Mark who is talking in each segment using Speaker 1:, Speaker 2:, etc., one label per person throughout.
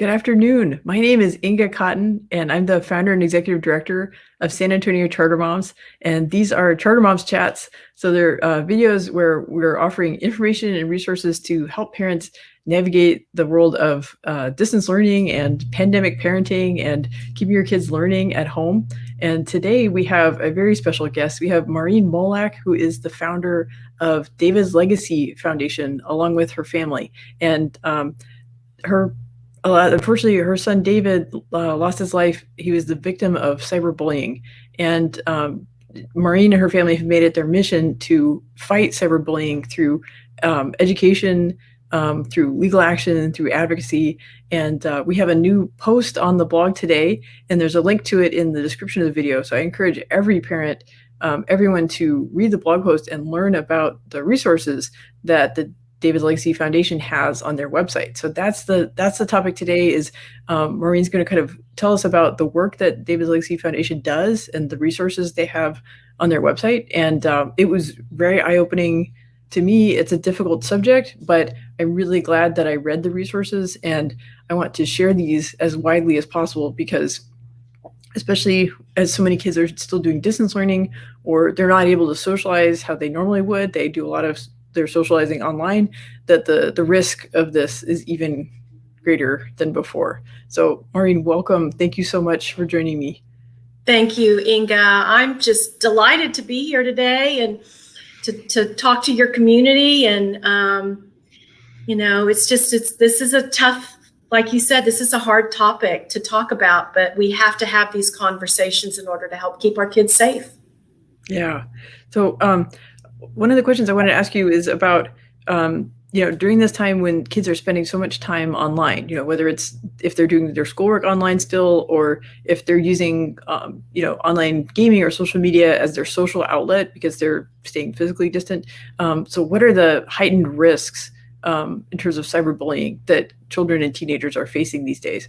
Speaker 1: Good afternoon. My name is Inga Cotton, and I'm the founder and executive director of San Antonio Charter Moms. And these are Charter Moms chats. So they're videos where we're offering information and resources to help parents navigate the world of distance learning and pandemic parenting and keeping your kids learning at home. And today we have a very special guest. We have Maurine Molak, who is the founder of David's Legacy Foundation, along with her family. And unfortunately, her son David lost his life. He was the victim of cyberbullying, and Maureen and her family have made it their mission to fight cyberbullying through education, through legal action, through advocacy. And we have a new post on the blog today, and there's a link to it in the description of the video. So I encourage every parent, everyone to read the blog post and learn about the resources that the David's Legacy Foundation has on their website. So that's the topic today. Is Maureen's going to kind of tell us about the work that David's Legacy Foundation does and the resources they have on their website. And it was very eye-opening to me. It's a difficult subject, but I'm really glad that I read the resources, and I want to share these as widely as possible, because especially as so many kids are still doing distance learning, or they're not able to socialize how they normally would. They do a lot of their socializing online, that the risk of this is even greater than before. So Maureen, welcome. Thank you so much for joining me.
Speaker 2: Thank you, Inga. I'm just delighted to be here today and to talk to your community. And, this is a tough, like you said, this is a hard topic to talk about, but we have to have these conversations in order to help keep our kids safe.
Speaker 1: Yeah. So, one of the questions I wanted to ask you is about, during this time when kids are spending so much time online, whether it's if they're doing their schoolwork online still, or if they're using, online gaming or social media as their social outlet because they're staying physically distant. So what are the heightened risks in terms of cyberbullying that children and teenagers are facing these days?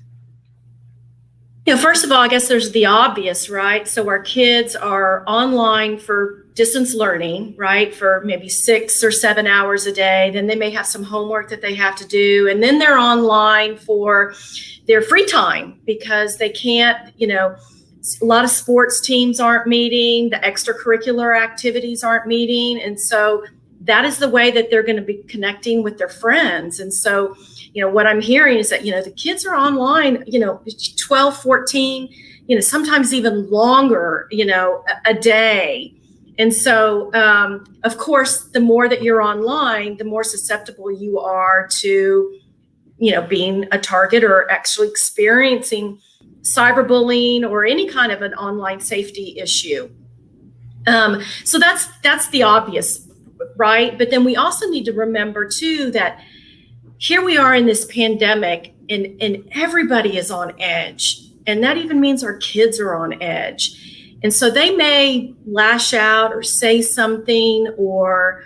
Speaker 2: First of all, I guess there's the obvious, right? So our kids are online for distance learning, right? For maybe 6 or 7 hours a day. Then they may have some homework that they have to do. And then they're online for their free time because they can't, a lot of sports teams aren't meeting, the extracurricular activities aren't meeting. And so that is the way that they're going to be connecting with their friends. And so, what I'm hearing is that, the kids are online, 12, 14, sometimes even longer, a day. And so, of course, the more that you're online, the more susceptible you are to, being a target or actually experiencing cyberbullying or any kind of an online safety issue. So that's the obvious, right? But then we also need to remember, too, that here we are in this pandemic and everybody is on edge. And that even means our kids are on edge. And so they may lash out or say something or,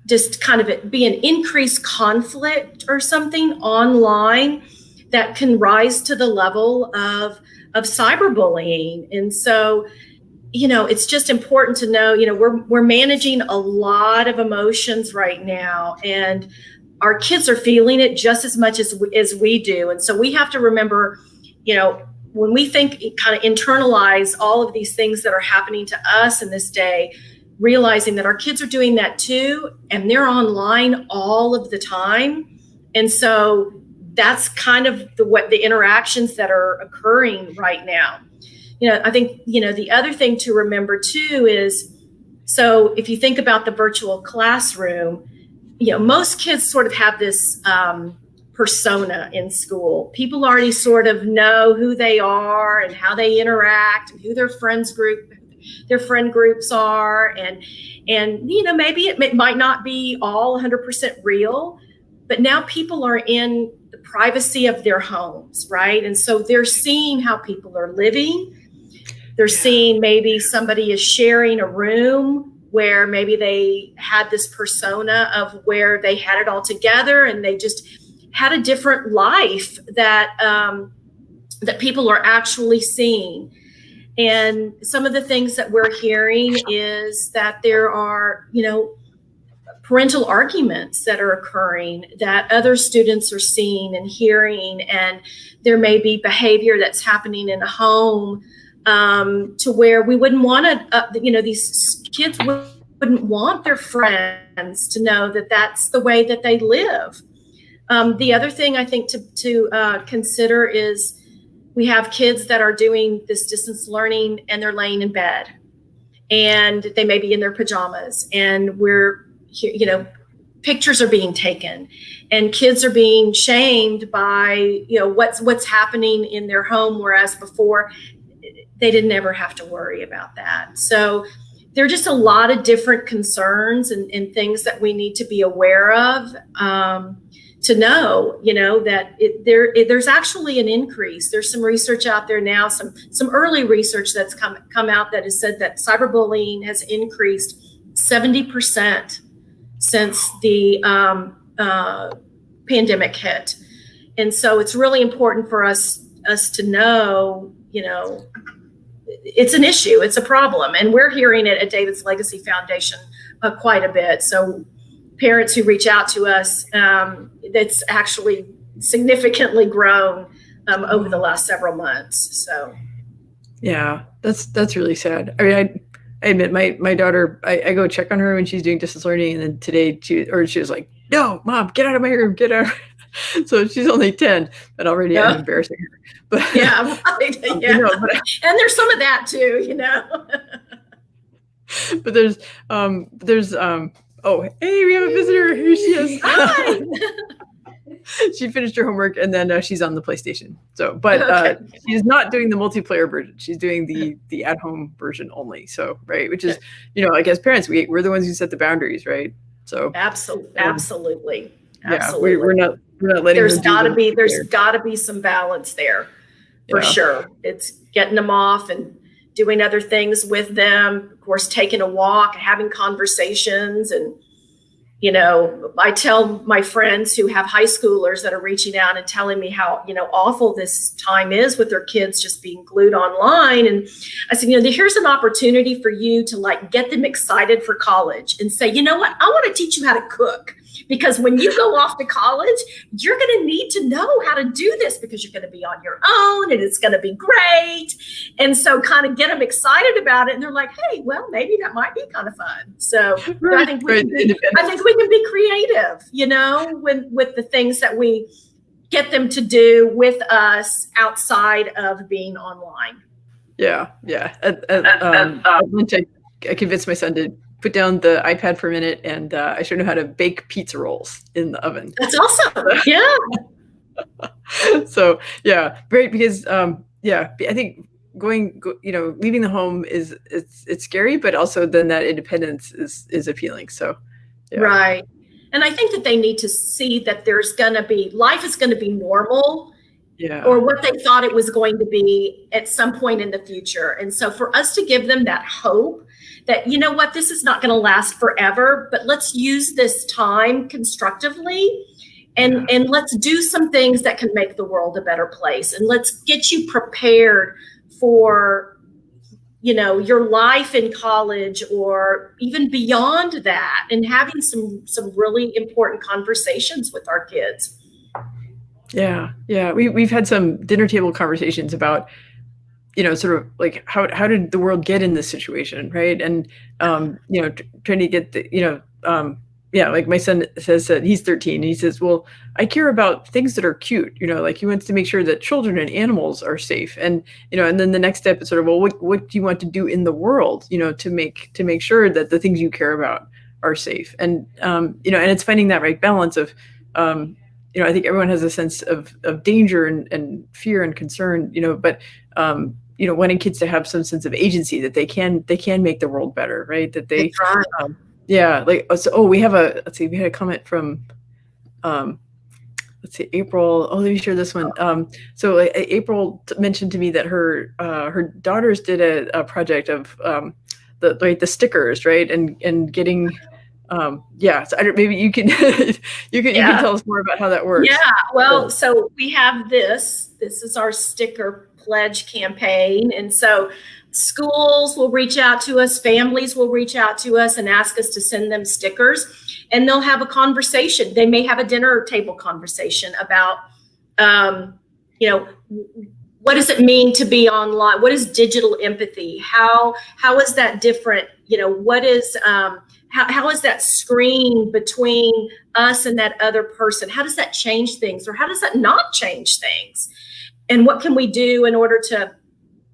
Speaker 2: just kind of be an increased conflict or something online that can rise to the level of cyberbullying. And so, it's just important to know, we're managing a lot of emotions right now, and our kids are feeling it just as much as we do. And so we have to remember, when we kind of internalize all of these things that are happening to us in this day, realizing that our kids are doing that too, and they're online all of the time. And so that's kind of the interactions that are occurring right now. I think, the other thing to remember too is, so if you think about the virtual classroom, most kids sort of have this persona in school. People already sort of know who they are and how they interact and who their friend groups are. And maybe it might not be all 100% real, but now people are in the privacy of their homes, right? And so they're seeing how people are living. They're seeing maybe somebody is sharing a room where maybe they had this persona of where they had it all together and they just had a different life that people are actually seeing. And some of the things that we're hearing is that there are, parental arguments that are occurring that other students are seeing and hearing, and there may be behavior that's happening in a home to where we wouldn't want to, these kids wouldn't want their friends to know that that's the way that they live. The other thing I think to consider is we have kids that are doing this distance learning and they're laying in bed and they may be in their pajamas, and pictures are being taken and kids are being shamed by, what's happening in their home, whereas before they didn't ever have to worry about that. So there are just a lot of different concerns and things that we need to be aware of, to know, that there's actually an increase. There's some research out there now, some early research that's come out that has said that cyberbullying has increased 70% since the pandemic hit. And so it's really important for us to know, it's an issue, it's a problem. And we're hearing it at David's Legacy Foundation quite a bit. So parents who reach out to us, that's actually significantly grown over the last several months. So,
Speaker 1: yeah, that's really sad. I mean, I admit my daughter, I go check on her when she's doing distance learning, and then today she was like, "No, Mom, get out of my room, get out." So she's only 10, but already I'm embarrassing her. But
Speaker 2: yeah, right. Yeah. And there's some of that too,
Speaker 1: But there's oh, hey, we have a visitor. Here she is.
Speaker 2: Hi.
Speaker 1: She finished her homework, and then she's on the PlayStation. So, but she's not doing the multiplayer version. She's doing the at-home version only. So, right, which is, like as parents, we're the ones who set the boundaries, right? So,
Speaker 2: absolutely.
Speaker 1: Yeah, we're not letting.
Speaker 2: There's got to be some balance there, for sure. It's getting them off and doing other things with them. Of course, taking a walk, having conversations, and I tell my friends who have high schoolers that are reaching out and telling me how, awful this time is with their kids just being glued online. And I said, here's an opportunity for you to get them excited for college and say, you know what, I want to teach you how to cook. Because when you go off to college, you're going to need to know how to do this because you're going to be on your own and it's going to be great. And so kind of get them excited about it. And they're like, hey, well, maybe that might be kind of fun. So I think we can be creative, with the things that we get them to do with us outside of being online.
Speaker 1: Yeah. At lunch, I convinced my son to put down the iPad for a minute, and I showed him how to bake pizza rolls in the oven.
Speaker 2: That's awesome. Yeah.
Speaker 1: So yeah, great, because I think leaving the home it's scary, but also then that independence is appealing. So yeah.
Speaker 2: Right. And I think that they need to see that life is going to be normal. Yeah. Or what they thought it was going to be at some point in the future. And so for us to give them that hope that, this is not going to last forever, but let's use this time constructively and let's do some things that can make the world a better place. And let's get you prepared for, your life in college or even beyond that, and having some really important conversations with our kids.
Speaker 1: Yeah. We've had some dinner table conversations about, sort of like how did the world get in this situation, right? And trying to get like my son says that he's 13, and he says, well, I care about things that are cute, like he wants to make sure that children and animals are safe, and and then the next step is sort of, well, what do you want to do in the world, to make sure that the things you care about are safe, and and it's finding that right balance of I think everyone has a sense of danger and fear and concern, but wanting kids to have some sense of agency, that they can make the world better, right? That they, we had a comment from, April. Oh, let me share this one. April mentioned to me that her daughters did a project of the stickers, right, and getting. So maybe you can you can tell us more about how that works.
Speaker 2: Yeah, well, so we have this is our sticker pledge campaign, and so schools will reach out to us, families will reach out to us and ask us to send them stickers, and they'll have a conversation. They may have a dinner table conversation about, what does it mean to be online? What is digital empathy? How is that different? What is, how is that screen between us and that other person? How does that change things, or how does that not change things? And what can we do in order to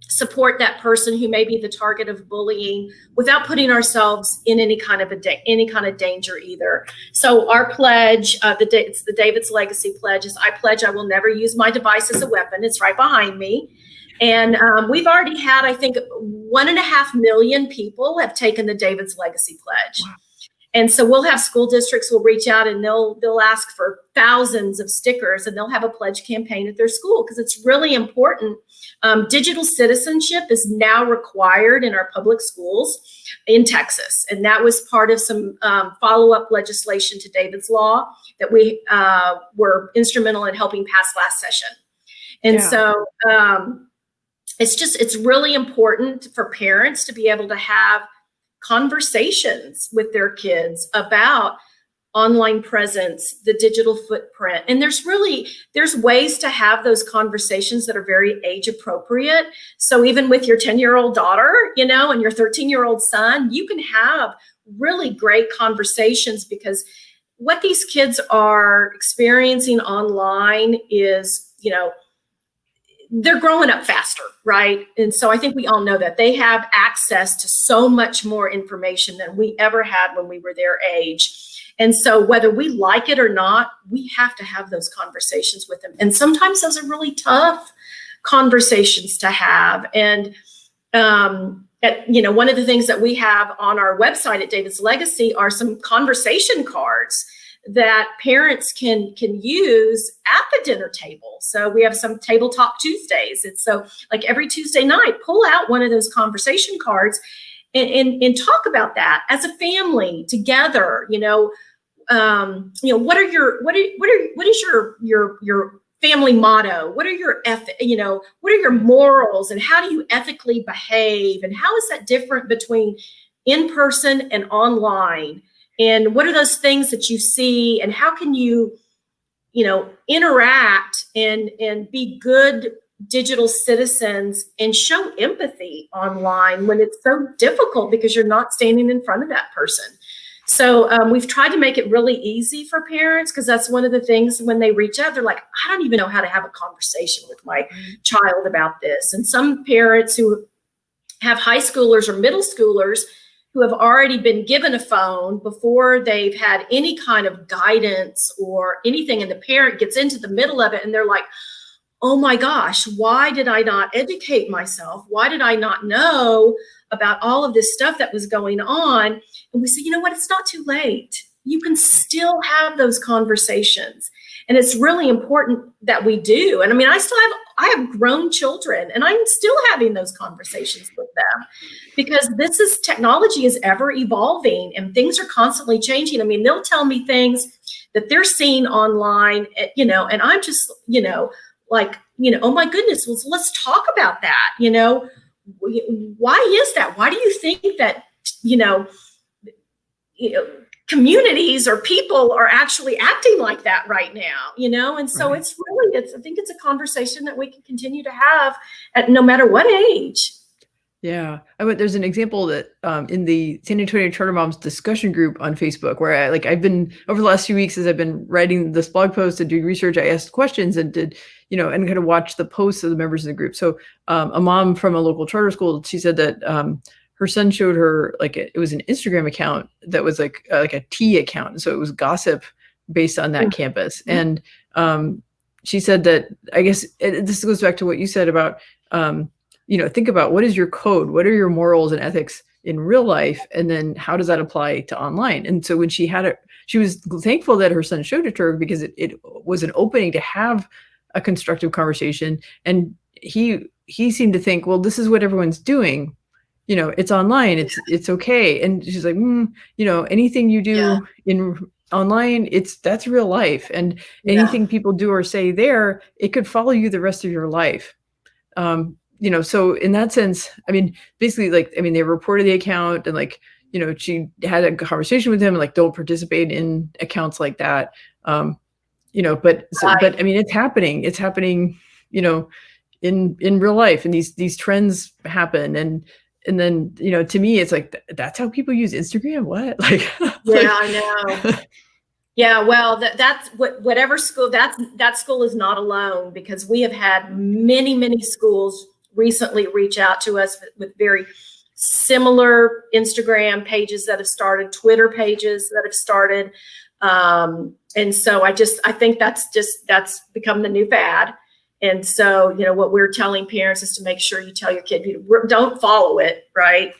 Speaker 2: support that person who may be the target of bullying without putting ourselves in any kind of danger either? So our pledge, it's the David's Legacy Pledge, is I pledge I will never use my device as a weapon. It's right behind me. And we've already had, I think, 1.5 million people have taken the David's Legacy Pledge. Wow. And so we'll have school districts will reach out and they'll ask for thousands of stickers, and they'll have a pledge campaign at their school, because it's really important. Digital citizenship is now required in our public schools in Texas. And that was part of some follow-up legislation to David's Law that we were instrumental in helping pass last session. And so it's really important for parents to be able to have conversations with their kids about online presence, the digital footprint. And there's ways to have those conversations that are very age appropriate. So even with your 10-year-old daughter, and your 13-year-old son, you can have really great conversations, because what these kids are experiencing online is, they're growing up faster, right? And so I think we all know that they have access to so much more information than we ever had when we were their age. And so whether we like it or not, we have to have those conversations with them. And sometimes those are really tough conversations to have. And, one of the things that we have on our website at David's Legacy are some conversation cards that parents can use at the dinner table. So we have some Table Talk Tuesdays. And so like every Tuesday night, pull out one of those conversation cards and talk about that as a family together. What is your family motto? What are your what are your morals, and how do you ethically behave? And how is that different between in person and online? And what are those things that you see, and how can you, interact and be good digital citizens and show empathy online when it's so difficult because you're not standing in front of that person? So we've tried to make it really easy for parents, because that's one of the things when they reach out, they're like, I don't even know how to have a conversation with my child about this. And some parents who have high schoolers or middle schoolers who have already been given a phone before they've had any kind of guidance or anything, and the parent gets into the middle of it and they're like, oh my gosh, why did I not educate myself? Why did I not know about all of this stuff that was going on? And we say, you know what, it's not too late. You can still have those conversations. And it's really important that we do. And I mean, I have grown children, and I'm still having those conversations with them, because technology is ever evolving and things are constantly changing. I mean, they'll tell me things that they're seeing online, and I'm just, oh my goodness, well, let's talk about that. Why is that? Why do you think that, communities or people are actually acting like that right now, And so
Speaker 1: Right.
Speaker 2: I think it's a conversation that we can continue to have at no matter what age.
Speaker 1: Yeah. There's an example that in the San Antonio Charter Moms discussion group on Facebook, where I've been over the last few weeks as I've been writing this blog post and doing research, I asked questions and did, and kind of watched the posts of the members of the group. So a mom from a local charter school, she said that her son showed her it was an Instagram account that was like a tea account. So it was gossip based on that campus. And she said that, I guess this goes back to what you said about, think about what is your code? What are your morals and ethics in real life? And then how does that apply to online? And so when she had it, she was thankful that her son showed it to her, because it was an opening to have a constructive conversation. And he seemed to think, well, this is what everyone's doing. It's online, it's okay. And she's like, anything you do in online, that's real life. And anything people do or say there, it could follow you the rest of your life. So in that sense, I mean, basically, they reported the account and she had a conversation with him, like, don't participate in accounts like that. But I mean, it's happening, in real life, and these trends happen. And then, to me, it's like, that's how people use Instagram. What? Like,
Speaker 2: yeah, I know. Yeah, well, that's whatever school, that school is not alone, because we have had many schools recently reach out to us with very similar Instagram pages that have started, Twitter pages that have started. And so I think that's become the new fad. And so, what we're telling parents is to make sure you tell your kid, don't follow it, right?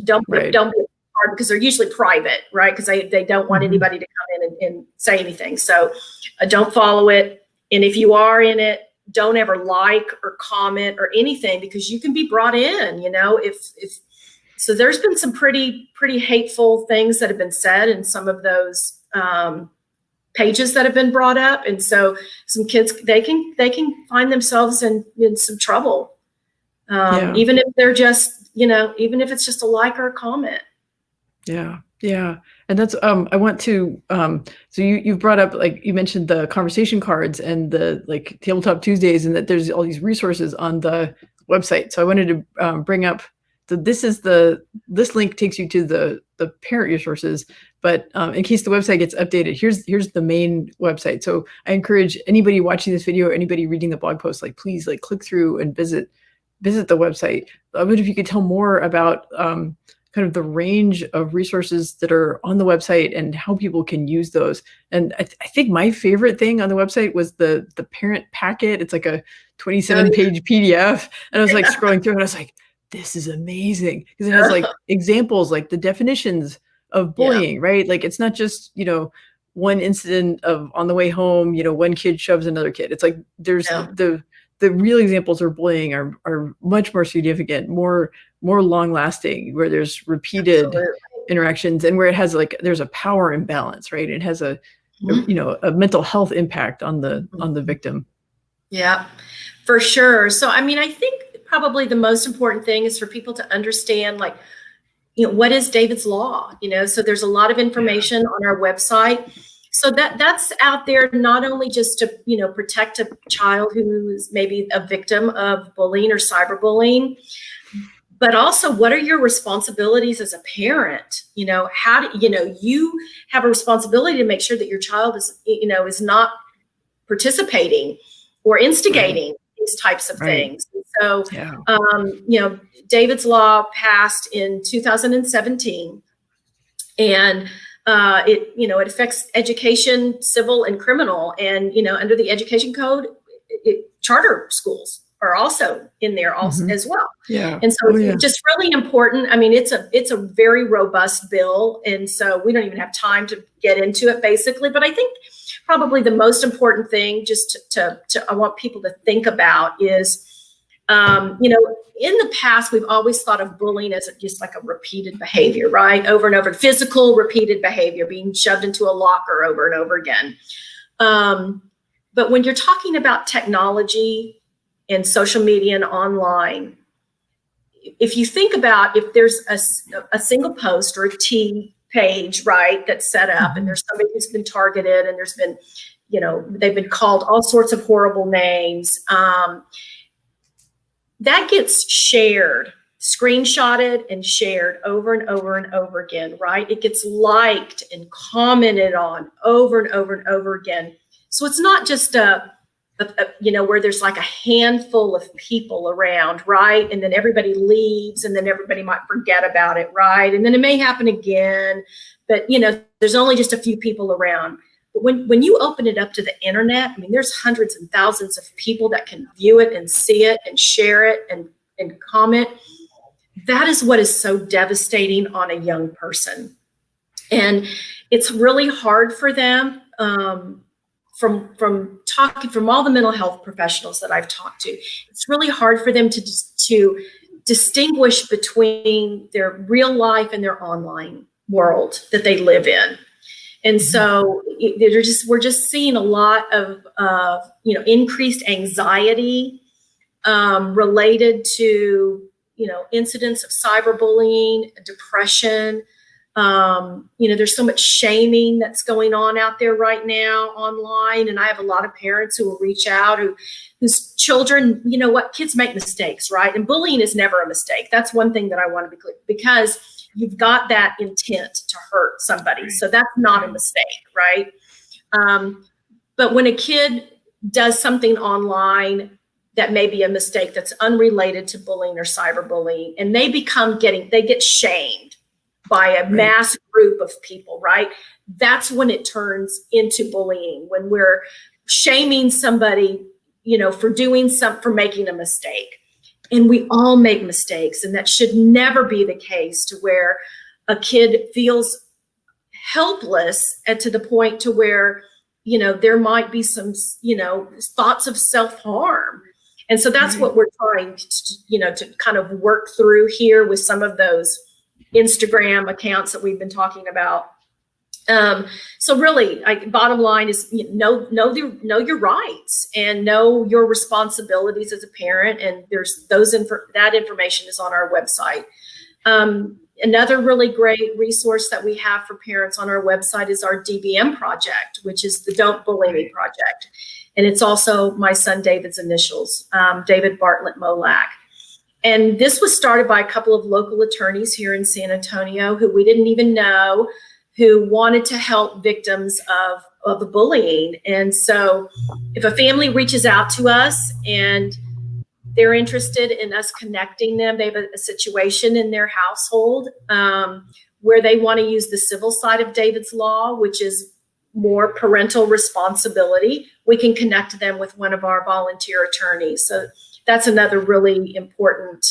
Speaker 2: Don't be hard, because they're usually private, right? Because they don't want anybody to come in and say anything. So don't follow it. And if you are in it, don't ever like or comment or anything, because you can be brought in, so there's been some pretty hateful things that have been said in some of those pages that have been brought up. And so some kids, they can find themselves in some trouble, even if they're just, even if it's just a like or a comment.
Speaker 1: Yeah. And that's, I want to, so you've brought up, like, you mentioned the conversation cards and the, like, Tabletop Tuesdays, and that there's all these resources on the website. So I wanted to bring up, so this link takes you to the parent resources, but in case the website gets updated, here's the main website. So I encourage anybody watching this video or anybody reading the blog post, like, please, like, click through and visit the website. I wonder if you could tell more about kind of the range of resources that are on the website and how people can use those. And I think my favorite thing on the website was the parent packet. It's like a 27-page PDF. And I was like scrolling through and I was like, this is amazing, because it has like examples, like the definitions of bullying, right? Like, it's not just, one incident of on the way home, one kid shoves another kid. It's like there's the real examples of bullying are much more significant, more long lasting, where there's repeated interactions, and where it has, like, there's a power imbalance, right? It has a mental health impact on the victim.
Speaker 2: Yeah, for sure. So, I mean, I think probably the most important thing is for people to understand, like, what is David's Law? So there's a lot of information on our website. So that's out there, not only just to, protect a child who's maybe a victim of bullying or cyberbullying, but also, what are your responsibilities as a parent? How do you have a responsibility to make sure that your child is not participating or instigating these types of things. So, David's Law passed in 2017, and it affects education, civil and criminal, and under the education code, charter schools are also in there as well.
Speaker 1: Yeah.
Speaker 2: And so it's just really important. I mean, it's a very robust bill, and so we don't even have time to get into it basically, but I think probably the most important thing just to I want people to think about is, in the past, we've always thought of bullying as just like a repeated behavior, right? Over and over, physical repeated behavior, being shoved into a locker over and over again. But when you're talking about technology and social media and online, if you think about, if there's a single post or a T page, right, that's set up, and there's somebody who's been targeted, and there's been, they've been called all sorts of horrible names, that gets shared, screenshotted and shared over and over and over again, right? It gets liked and commented on over and over and over again. So it's not just where there's like a handful of people around, right? And then everybody leaves, and then everybody might forget about it, right? And then it may happen again, but there's only just a few people around. But when you open it up to the internet, I mean, there's hundreds and thousands of people that can view it and see it and share it and comment. That is what is so devastating on a young person. And it's really hard for them, from all the mental health professionals that I've talked to, it's really hard for them to distinguish between their real life and their online world that they live in. And so we're just seeing a lot of increased anxiety related to incidents of cyberbullying, depression, There's so much shaming that's going on out there right now online. And I have a lot of parents who will reach out whose children, kids make mistakes, right? And bullying is never a mistake. That's one thing that I want to be clear, because you've got that intent to hurt somebody. So that's not a mistake, right? But when a kid does something online that may be a mistake that's unrelated to bullying or cyberbullying, and they get shamed by a mass group of people, right? That's when it turns into bullying, when we're shaming somebody, for making a mistake. And we all make mistakes, and that should never be the case, to where a kid feels helpless to the point to where, there might be some, thoughts of self-harm. And so that's what we're trying to kind of work through here with some of those Instagram accounts that we've been talking about. So really, bottom line is, know your rights and know your responsibilities as a parent. And there's that information is on our website. Another really great resource that we have for parents on our website is our DBM project, which is the Don't Bully Me project. And it's also my son David's initials, David Bartlett Molak. And this was started by a couple of local attorneys here in San Antonio who we didn't even know, who wanted to help victims of the bullying. And so if a family reaches out to us and they're interested in us connecting them, they have a situation in their household where they want to use the civil side of David's Law, which is more parental responsibility, we can connect them with one of our volunteer attorneys. So that's another really important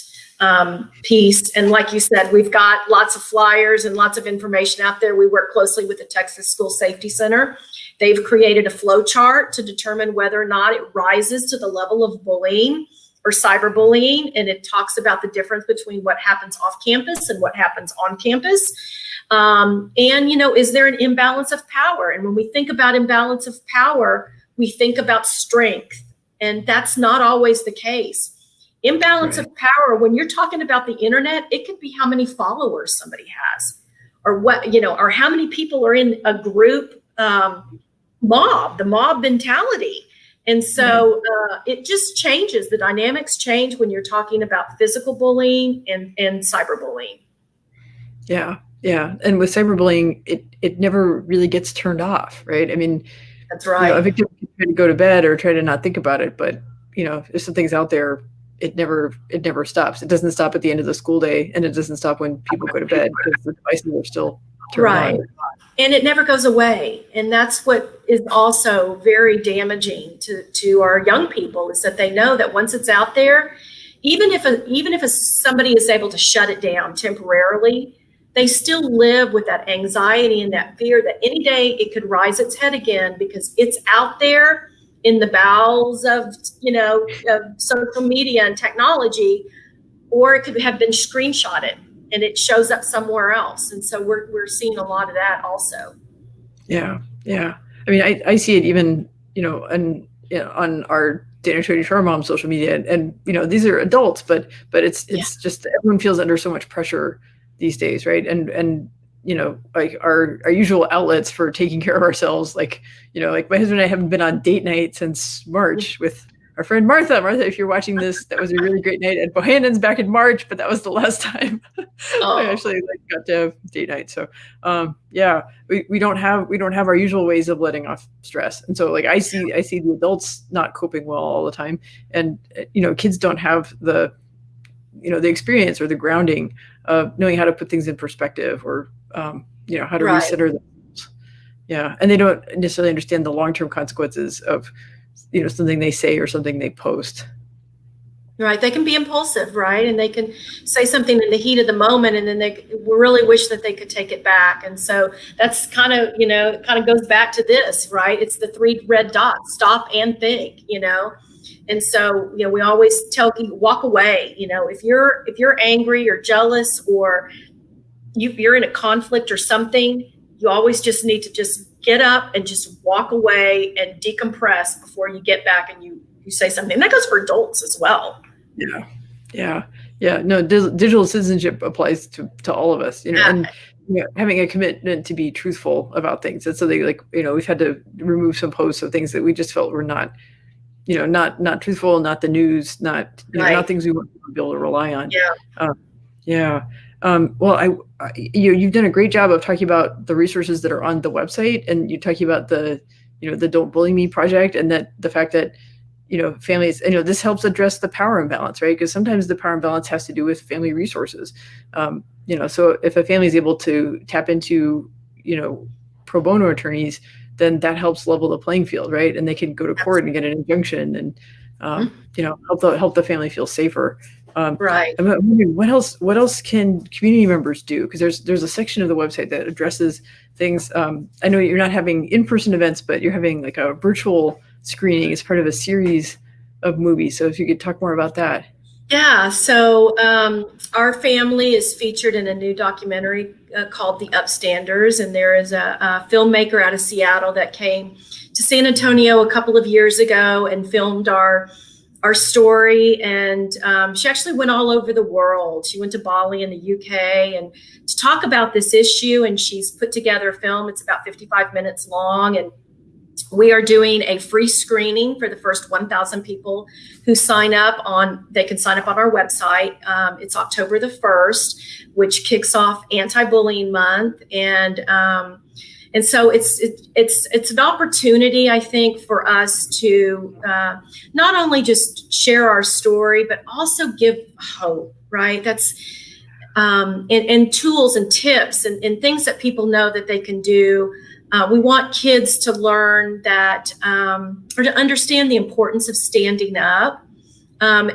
Speaker 2: piece. And like you said, we've got lots of flyers and lots of information out there. We work closely with the Texas School Safety Center. They've created a flow chart to determine whether or not it rises to the level of bullying or cyberbullying. And it talks about the difference between what happens off campus and what happens on campus. Is there an imbalance of power? And when we think about imbalance of power, we think about strength. And that's not always the case. Imbalance of power, when you're talking about the internet, it could be how many followers somebody has, or or how many people are in a group mob, the mob mentality. And so it just changes. The dynamics change when you're talking about physical bullying and cyberbullying.
Speaker 1: Yeah. Yeah. And with cyberbullying, it never really gets turned off, right? I mean,
Speaker 2: that's right.
Speaker 1: A victim can try to go to bed or try to not think about it, but if something's out there, it never stops. It doesn't stop at the end of the school day, and it doesn't stop when people go to bed, because the devices are still turned on.
Speaker 2: And it never goes away. And that's what is also very damaging to our young people, is that they know that once it's out there, even if somebody is able to shut it down temporarily, they still live with that anxiety and that fear that any day it could rise its head again, because it's out there in the bowels of social media and technology, or it could have been screenshotted and it shows up somewhere else. And so we're seeing a lot of that also. Yeah.
Speaker 1: Yeah. I mean, I see it even, on our Dana Trader Shore Mom social media, and these are adults, but it's just, everyone feels under so much pressure these days, right? And like our usual outlets for taking care of ourselves, like my husband and I haven't been on date night since March with our friend Martha. Martha, if you're watching this, that was a really great night at Bohannon's back in March, but that was the last time I actually got to have date night. So we don't have our usual ways of letting off stress. And so I see the adults not coping well all the time, and kids don't have the experience or the grounding of knowing how to put things in perspective, or how to recenter themselves. Yeah. And they don't necessarily understand the long-term consequences of something they say or something they post.
Speaker 2: Right. They can be impulsive, right? And they can say something in the heat of the moment, and then they really wish that they could take it back. And so that's kind of goes back to this, right? It's the 3 red dots: stop and think, And so, we always tell people, walk away. If you're angry or jealous, or you're in a conflict or something, you always just need to just get up and just walk away and decompress before you get back and you say something. And that goes for adults as well.
Speaker 1: Yeah. No, digital citizenship applies to all of us, and having a commitment to be truthful about things. And so they we've had to remove some posts of things that we just felt were not, not truthful, not the news, not, not things we want to be able to rely on. Yeah. Well, you've done a great job of talking about the resources that are on the website, and you're talking about the Don't Bully Me project, and that the fact that, families, this helps address the power imbalance, right? Because sometimes the power imbalance has to do with family resources. So if a family is able to tap into, pro bono attorneys, then that helps level the playing field, right? And they can go to court and get an injunction and, help the family feel safer.
Speaker 2: Right.
Speaker 1: I'm wondering what else can community members do? Because there's a section of the website that addresses things. I know you're not having in-person events, but you're having like a virtual screening as part of a series of movies. So if you could talk more about that.
Speaker 2: Yeah. So our family is featured in a new documentary called The Upstanders, and there is a filmmaker out of Seattle that came to San Antonio a couple of years ago and filmed our story. And she actually went all over the world. She went to Bali in the UK and to talk about this issue. And she's put together a film. It's about 55 minutes long. And we are doing a free screening for the first 1,000 people who sign up they can sign up on our website. It's October the 1st, which kicks off Anti-Bullying Month. And so it's an opportunity, I think, for us to not only just share our story, but also give hope, right? That's and tools and tips and things that people know that they can do. We want kids to learn that or to understand the importance of standing up,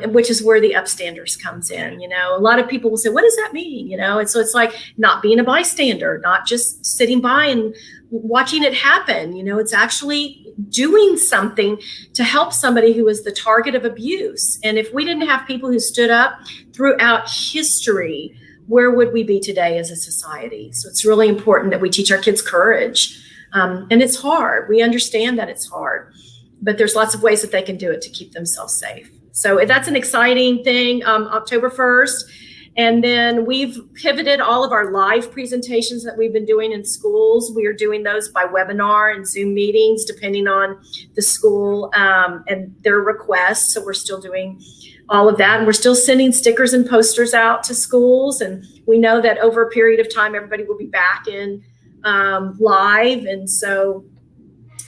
Speaker 2: which is where the Upstanders comes in. A lot of people will say, what does that mean? And so it's like not being a bystander, not just sitting by and watching it happen. It's actually doing something to help somebody who is the target of abuse. And if we didn't have people who stood up throughout history, where would we be today as a society? So it's really important that we teach our kids courage. And it's hard. We understand that it's hard, but there's lots of ways that they can do it to keep themselves safe. So that's an exciting thing, October 1st. And then we've pivoted all of our live presentations that we've been doing in schools. We are doing those by webinar and Zoom meetings, depending on the school and their requests. So we're still doing all of that. And we're still sending stickers and posters out to schools. And we know that over a period of time, everybody will be back in live. And so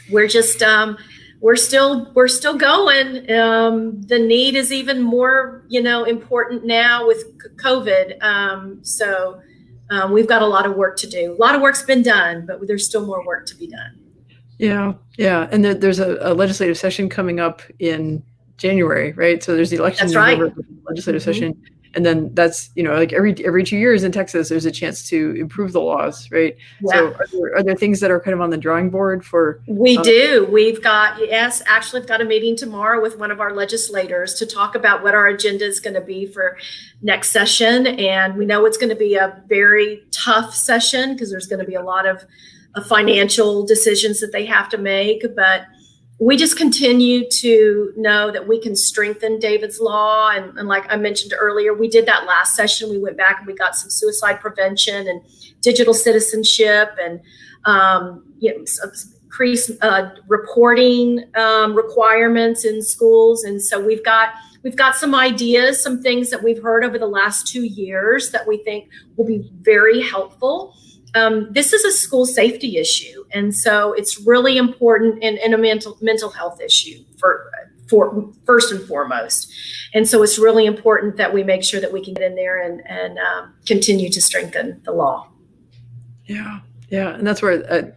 Speaker 2: we're just, we're still going. The need is even more, important now with COVID. So we've got a lot of work to do. A lot of work's been done, but there's still more work to be done.
Speaker 1: Yeah. And there's a legislative session coming up in January, right? So there's the election.
Speaker 2: That's right.
Speaker 1: Legislative session. And then that's, like every 2 years in Texas, there's a chance to improve the laws, right? Yeah. So are there things that are kind of on the drawing board for?
Speaker 2: We do. We've got a meeting tomorrow with one of our legislators to talk about what our agenda is going to be for next session. And we know it's going to be a very tough session because there's going to be a lot of financial decisions that they have to make. But we just continue to know that we can strengthen David's Law. And like I mentioned earlier, we did that last session. We went back and we got some suicide prevention and digital citizenship and increased reporting requirements in schools. And so we've got some ideas, some things that we've heard over the last 2 years that we think will be very helpful. This is a school safety issue. And so it's really important and a mental health issue for first and foremost. And so it's really important that we make sure that we can get in there and continue to strengthen the law.
Speaker 1: Yeah. And that's where,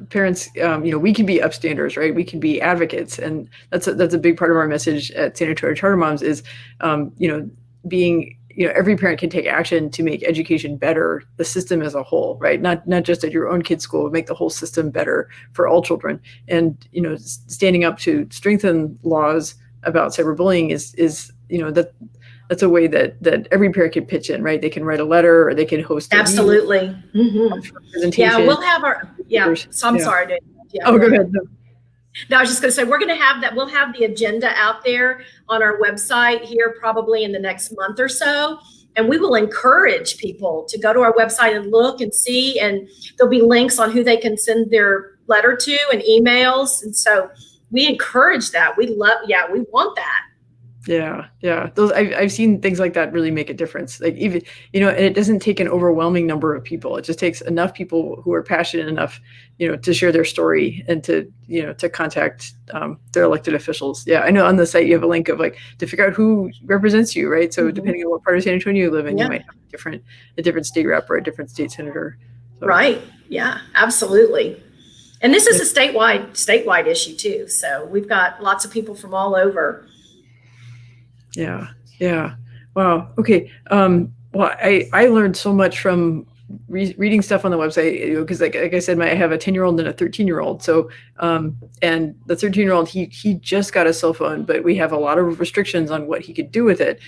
Speaker 1: parents, we can be upstanders, right? We can be advocates. And that's a big part of our message at San Antonio Charter Moms is, being, every parent can take action to make education better, the system as a whole, right? Not just at your own kid's school, but make the whole system better for all children. And, standing up to strengthen laws about cyberbullying is that's a way that every parent can pitch in, right? They can write a letter or they can host
Speaker 2: absolutely
Speaker 1: presentation.
Speaker 2: Yeah, we'll have so I'm sorry to
Speaker 1: go ahead.
Speaker 2: No, I was just going to say, we're going to have that. We'll have the agenda out there on our website here probably in the next month or so. And we will encourage people to go to our website and look and see, and there'll be links on who they can send their letter to and emails. And so we encourage that. We want that.
Speaker 1: Yeah. Those I've seen things like that really make a difference. Like, even, and it doesn't take an overwhelming number of people. It just takes enough people who are passionate enough, to share their story and to, to contact their elected officials. Yeah, I know on the site you have a link of, like, to figure out who represents you, right? So depending on what part of San Antonio you live in, you might have a different state rep or a different state senator. So.
Speaker 2: Right. Yeah, absolutely. And this is a statewide issue too. So we've got lots of people from all over.
Speaker 1: Yeah. Wow. Okay. Well, I learned so much from reading stuff on the website, because like I said, I have a 10-year-old and a 13-year-old. So, and the 13-year-old, he just got a cell phone, but we have a lot of restrictions on what he could do with it,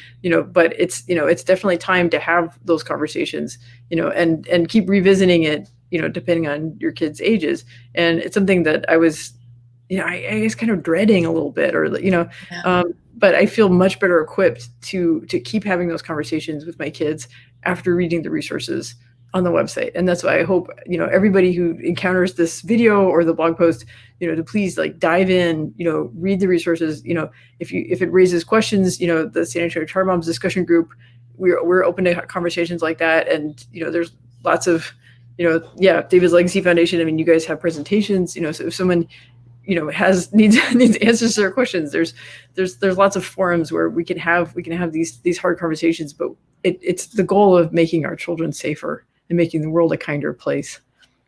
Speaker 1: but it's definitely time to have those conversations, and keep revisiting it, depending on your kids' ages. And it's something that I was, I guess kind of dreading a little bit, or, but I feel much better equipped to keep having those conversations with my kids after reading the resources on the website. And that's why I hope, everybody who encounters this video or the blog post, to please, like, dive in, read the resources. If it raises questions, the San Antonio Charter Moms discussion group, we're open to conversations like that. And, there's lots of, David's Legacy Foundation. I mean, you guys have presentations, so if someone, needs answers to their questions, there's lots of forums where we can have these hard conversations, but it's the goal of making our children safer and making the world a kinder place.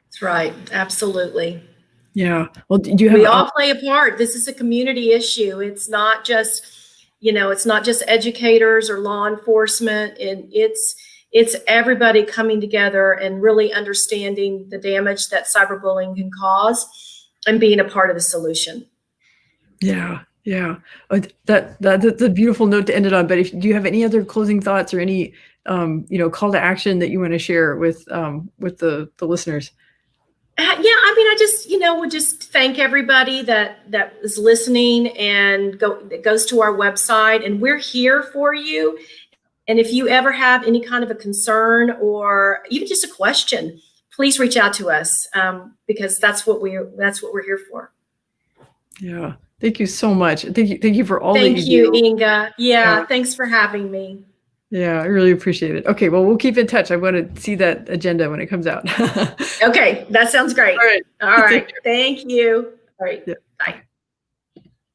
Speaker 2: That's right. Absolutely.
Speaker 1: Yeah. Well, do you have?
Speaker 2: We all play a part. This is a community issue. It's not just, it's not just educators or law enforcement, and it's everybody coming together and really understanding the damage that cyberbullying can cause, and being a part of the solution. Yeah.
Speaker 1: That's a beautiful note to end it on. But do you have any other closing thoughts or any, call to action that you want to share with the listeners?
Speaker 2: I just, would just thank everybody that is listening and that goes to our website, and we're here for you. And if you ever have any kind of a concern or even just a question, please reach out to us, because that's what we're here for.
Speaker 1: Yeah. Thank you so much. Thank you for all
Speaker 2: that you do. Thank you, Inga.
Speaker 1: Yeah.
Speaker 2: Thanks for having me.
Speaker 1: Yeah, I really appreciate it. Okay, well, we'll keep in touch. I want to see that agenda when it comes out.
Speaker 2: Okay, that sounds great.
Speaker 1: All right.
Speaker 2: All right. Thank you. All right.
Speaker 1: Yeah.
Speaker 2: Bye.